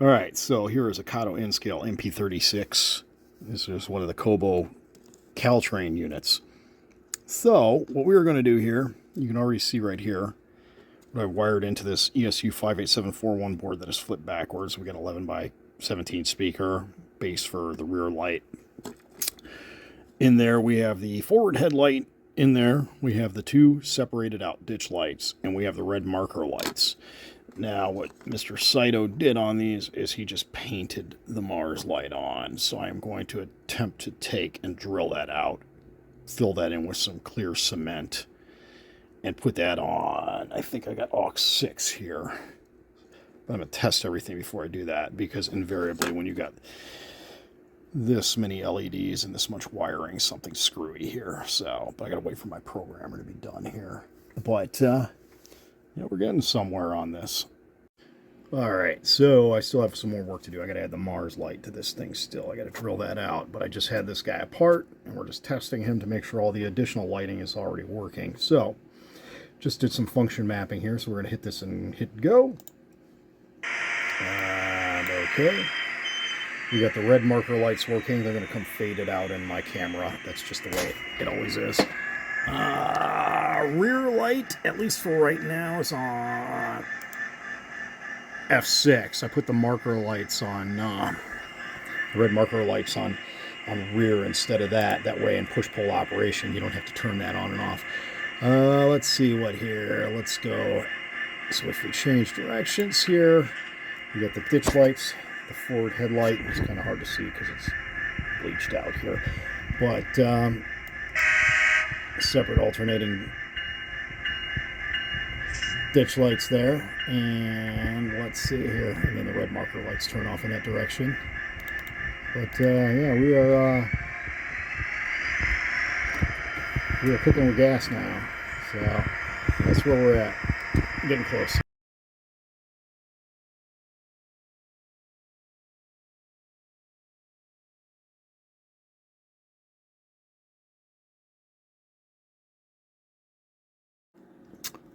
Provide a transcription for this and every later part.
All right, so here is a Kato N scale MP36. This is one of the Kobo Caltrain units. So what we're going to do here, you can already see right here, what I've wired into this ESU 58741 board that is flipped backwards. We got 11 by 17 speaker, base for the rear light. In there we have the forward headlight. In there we have the two separated out ditch lights, and we have the red marker lights. Now, what Mr. Saito did on these is he just painted the Mars light on. So I'm going to attempt to take and drill that out, fill that in with some clear cement, and put that on. I think I got aux 6 here. But I'm going to test everything before I do that, because invariably when you got this many LEDs and this much wiring, something's screwy here. So, but I got to wait for my programmer to be done here. But, yeah, we're getting somewhere on this. Alright, so I still have some more work to do. I got to add the Mars light to this thing still. I got to drill that out. But I just had this guy apart, and we're just testing him to make sure all the additional lighting is already working. So, just did some function mapping here. So we're going to hit this and hit go. And okay. We got the red marker lights working. They're going to come faded out in my camera. That's just the way it always is. Rear light, at least for right now, is on F6. I put the marker lights on, the red marker lights on rear instead of that. That way in push-pull operation, you don't have to turn that on and off. Let's see what here. Let's go. So if we change directions here, we got the ditch lights, the forward headlight. It's kind of hard to see because it's bleached out here. But, separate alternating ditch lights there, and let's see here, and then the red marker lights turn off in that direction. But yeah, we are cooking with gas now, so that's where we're at. Getting close.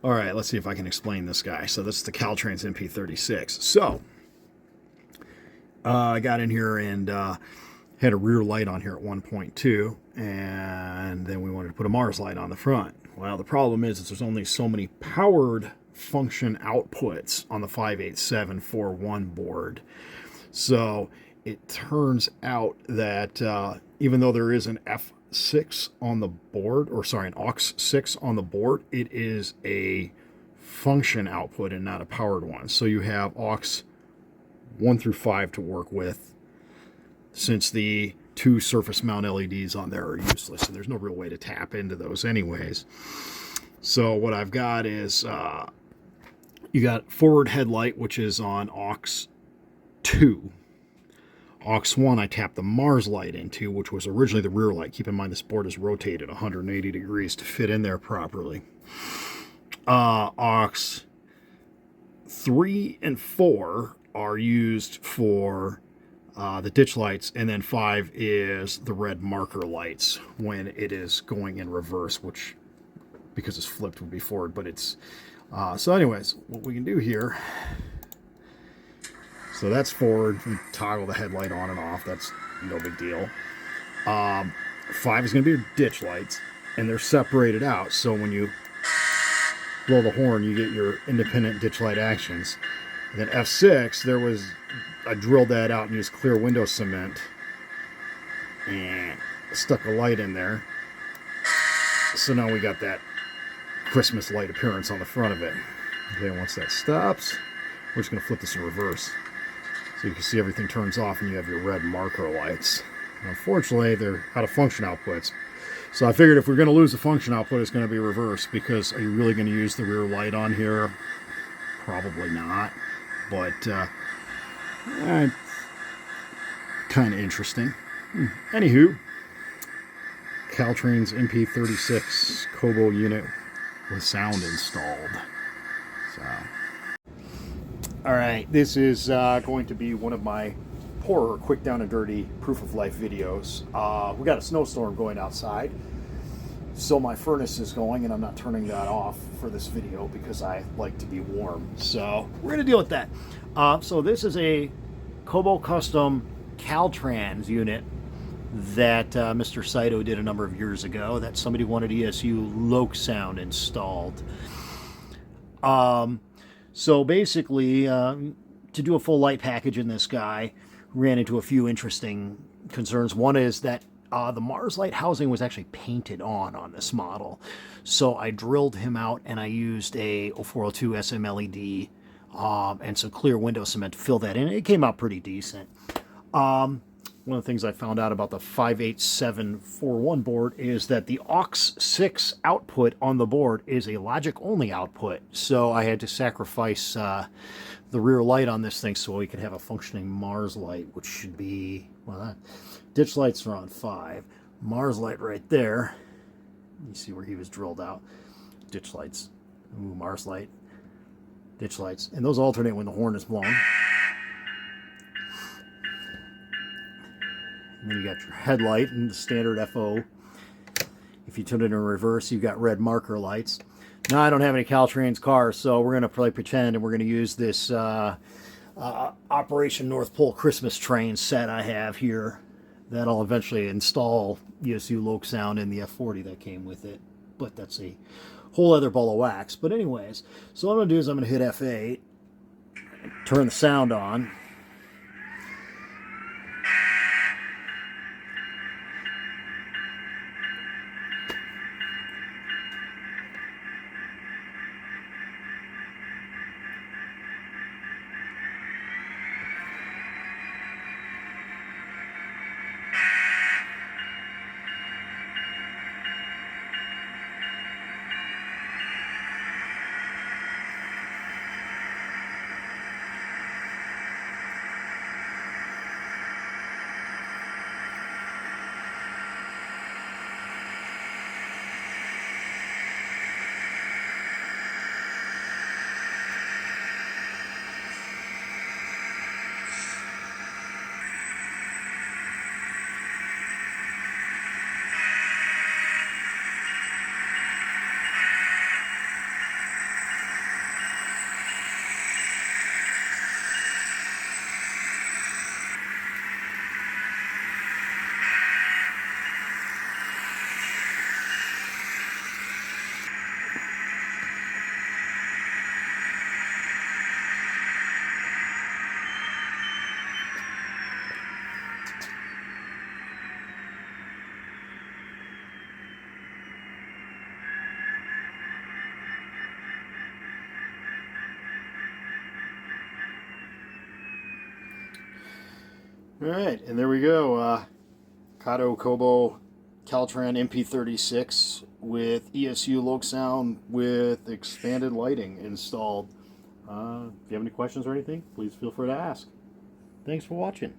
All right, let's see if I can explain this guy. So this is the Caltrain's MP36. So I got in here and had a rear light on here at 1.2, and then we wanted to put a Mars light on the front. Well, the problem is that there's only so many powered function outputs on the 58741 board. So it turns out that even though there is an F6 on the board, or sorry, an aux 6 on the board, it is a function output and not a powered one. So you have aux 1 through 5 to work with, since the two surface mount LEDs on there are useless, and there's no real way to tap into those anyways. So what I've got is you got forward headlight, which is on aux 2. Aux 1 I tapped the Mars light into, which was originally the rear light. Keep in mind this board is rotated 180 degrees to fit in there properly. Aux 3 and 4 are used for the ditch lights, and then 5 is the red marker lights when it is going in reverse, which, because it's flipped, would be forward, but it's... so anyways, what we can do here... So that's forward. We toggle the headlight on and off. That's no big deal. 5 is going to be ditch lights, and they're separated out. So when you blow the horn, you get your independent ditch light actions. And then F6, I drilled that out and used clear window cement and stuck a light in there. So now we got that Christmas light appearance on the front of it. Okay, once that stops, we're just going to flip this in reverse. So you can see everything turns off and you have your red marker lights. And unfortunately, they're out of function outputs. So I figured if we're going to lose the function output, it's going to be reverse, because are you really going to use the rear light on here? Probably not. But, kind of interesting. Anywho, Caltrain's MP36 Kobo unit with sound installed. So... Alright, this is going to be one of my poorer, quick down and dirty proof of life videos. We got a snowstorm going outside, so my furnace is going, and I'm not turning that off for this video because I like to be warm. So we're going to deal with that. So this is a Kobo Custom Caltrain unit that Mr. Saito did a number of years ago that somebody wanted ESU LokSound installed. So basically, to do a full light package in this guy, ran into a few interesting concerns. One is that the Mars light housing was actually painted on this model. So I drilled him out and I used a 0402 SMLED and some clear window cement to fill that in. It came out pretty decent. One of the things I found out about the 58741 board is that the aux6 output on the board is a logic-only output. So I had to sacrifice the rear light on this thing so we could have a functioning Mars light, which should be, well, ditch lights are on 5. Mars light right there. You see where he was drilled out. Ditch lights. Ooh, Mars light. Ditch lights. And those alternate when the horn is blown. And then you got your headlight and the standard FO. If you turn it in reverse, you've got red marker lights. Now, I don't have any Caltrain's cars, so we're going to probably pretend and we're going to use this Operation North Pole Christmas train set I have here. That'll eventually install ESU LokSound in the F40 that came with it. But that's a whole other ball of wax. But anyways, so what I'm going to do is I'm going to hit F8, turn the sound on. All right, and there we go. Kato Kobo Caltrain MP36 with ESU LokSound with expanded lighting installed. If you have any questions or anything, please feel free to ask. Thanks for watching.